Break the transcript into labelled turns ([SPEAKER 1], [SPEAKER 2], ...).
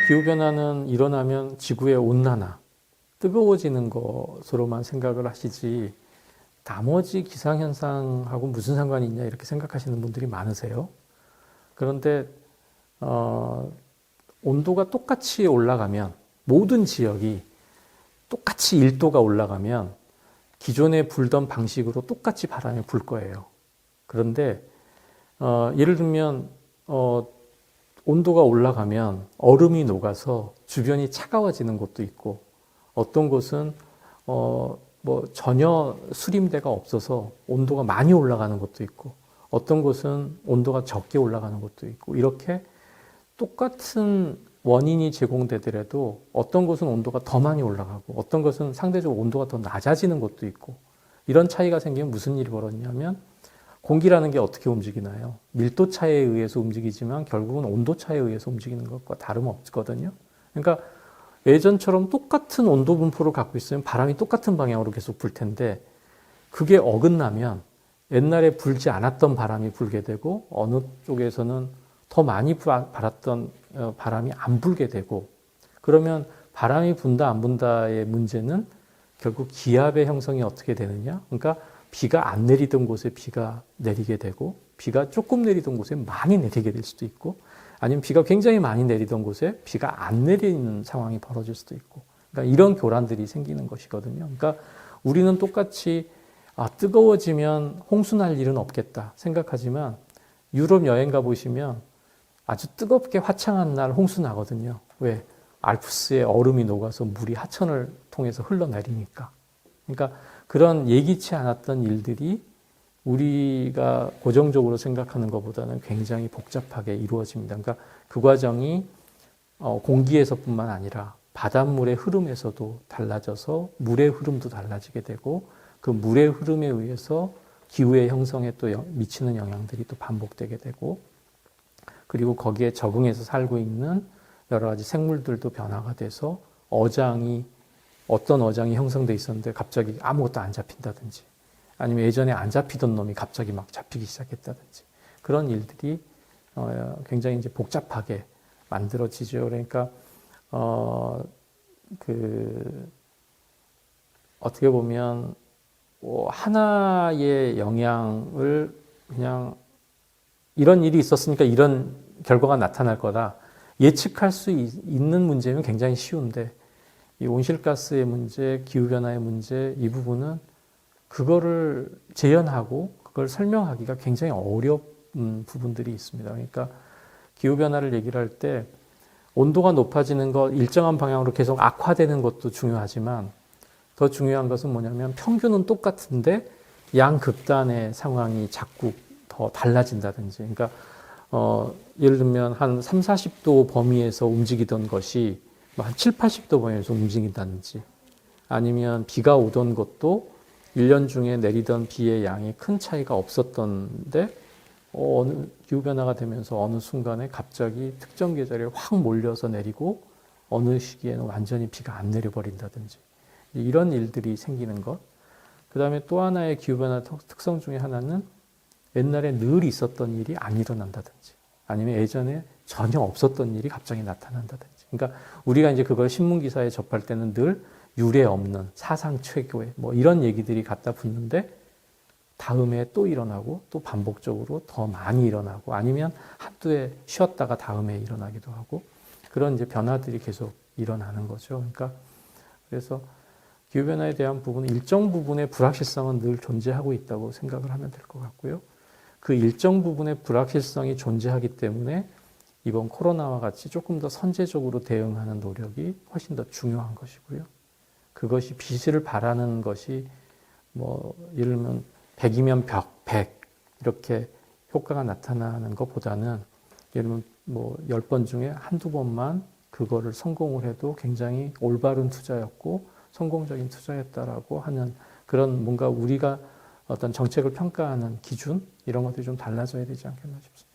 [SPEAKER 1] 기후변화는 일어나면 지구의 온난화, 뜨거워지는 것으로만 생각을 하시지 나머지 기상현상하고 무슨 상관이 있냐 이렇게 생각하시는 분들이 많으세요. 그런데 온도가 똑같이 올라가면 모든 지역이 똑같이 1도가 올라가면 기존에 불던 방식으로 똑같이 바람이 불 거예요. 그런데 예를 들면 온도가 올라가면 얼음이 녹아서 주변이 차가워지는 곳도 있고 어떤 곳은 뭐 전혀 수림대가 없어서 온도가 많이 올라가는 곳도 있고 어떤 곳은 온도가 적게 올라가는 곳도 있고 이렇게 똑같은 원인이 제공되더라도 어떤 곳은 온도가 더 많이 올라가고 어떤 곳은 상대적으로 온도가 더 낮아지는 곳도 있고 이런 차이가 생기면 무슨 일이 벌어지냐면 공기라는 게 어떻게 움직이나요? 밀도 차이에 의해서 움직이지만 결국은 온도 차이에 의해서 움직이는 것과 다름없거든요. 그러니까 예전처럼 똑같은 온도 분포를 갖고 있으면 바람이 똑같은 방향으로 계속 불 텐데 그게 어긋나면 옛날에 불지 않았던 바람이 불게 되고 어느 쪽에서는 더 많이 불었던 바람이 안 불게 되고 그러면 바람이 분다 안 분다의 문제는 결국 기압의 형성이 어떻게 되느냐? 그러니까 비가 안 내리던 곳에 비가 내리게 되고 비가 조금 내리던 곳에 많이 내리게 될 수도 있고 아니면 비가 굉장히 많이 내리던 곳에 비가 안 내리는 상황이 벌어질 수도 있고 그러니까 이런 교란들이 생기는 것이거든요. 그러니까 우리는 똑같이 뜨거워지면 홍수 날 일은 없겠다 생각하지만 유럽 여행 가보시면 아주 뜨겁게 화창한 날 홍수 나거든요. 왜? 알프스에 얼음이 녹아서 물이 하천을 통해서 흘러내리니까. 그러니까 그런 예기치 않았던 일들이 우리가 고정적으로 생각하는 것보다는 굉장히 복잡하게 이루어집니다. 그러니까 그 과정이 공기에서뿐만 아니라 바닷물의 흐름에서도 달라져서 물의 흐름도 달라지게 되고 그 물의 흐름에 의해서 기후의 형성에 또 미치는 영향들이 또 반복되게 되고 그리고 거기에 적응해서 살고 있는 여러 가지 생물들도 변화가 돼서 어떤 어장이 형성돼 있었는데 갑자기 아무것도 안 잡힌다든지 아니면 예전에 안 잡히던 놈이 갑자기 막 잡히기 시작했다든지 그런 일들이 굉장히 이제 복잡하게 만들어지죠. 그러니까 어떻게 보면 하나의 영향을 그냥 이런 일이 있었으니까 이런 결과가 나타날 거다 예측할 수 있는 문제면 굉장히 쉬운데 이 온실가스의 문제, 기후변화의 문제 이 부분은 그거를 재현하고 그걸 설명하기가 굉장히 어려운 부분들이 있습니다. 그러니까 기후변화를 얘기를 할 때 온도가 높아지는 것 일정한 방향으로 계속 악화되는 것도 중요하지만 더 중요한 것은 뭐냐면 평균은 똑같은데 양극단의 상황이 자꾸 더 달라진다든지 그러니까 예를 들면 한 3, 40도 범위에서 움직이던 것이 한 7, 80도 범위에서 움직인다든지 아니면 비가 오던 것도 1년 중에 내리던 비의 양이 큰 차이가 없었던데 어느 기후변화가 되면서 어느 순간에 갑자기 특정 계절에 확 몰려서 내리고 어느 시기에는 완전히 비가 안 내려버린다든지 이런 일들이 생기는 것. 그 다음에 또 하나의 기후변화 특성 중에 하나는 옛날에 늘 있었던 일이 안 일어난다든지 아니면 예전에 전혀 없었던 일이 갑자기 나타난다든지 그러니까 우리가 이제 그걸 신문기사에 접할 때는 늘 유례 없는 사상 최고의 뭐 이런 얘기들이 갖다 붙는데 다음에 또 일어나고 또 반복적으로 더 많이 일어나고 아니면 한두 해 쉬었다가 다음에 일어나기도 하고 그런 이제 변화들이 계속 일어나는 거죠. 그러니까 그래서 기후변화에 대한 부분은 일정 부분의 불확실성은 늘 존재하고 있다고 생각을 하면 될 것 같고요. 그 일정 부분의 불확실성이 존재하기 때문에 이번 코로나와 같이 조금 더 선제적으로 대응하는 노력이 훨씬 더 중요한 것이고요. 그것이 비실을 바라는 것이 뭐 예를 들면 100이면 100 이렇게 효과가 나타나는 것보다는 예를 들면 뭐 10번 중에 한두 번만 그거를 성공을 해도 굉장히 올바른 투자였고 성공적인 투자였다라고 하는 그런 뭔가 우리가 어떤 정책을 평가하는 기준 이런 것들이 좀 달라져야 되지 않겠나 싶습니다.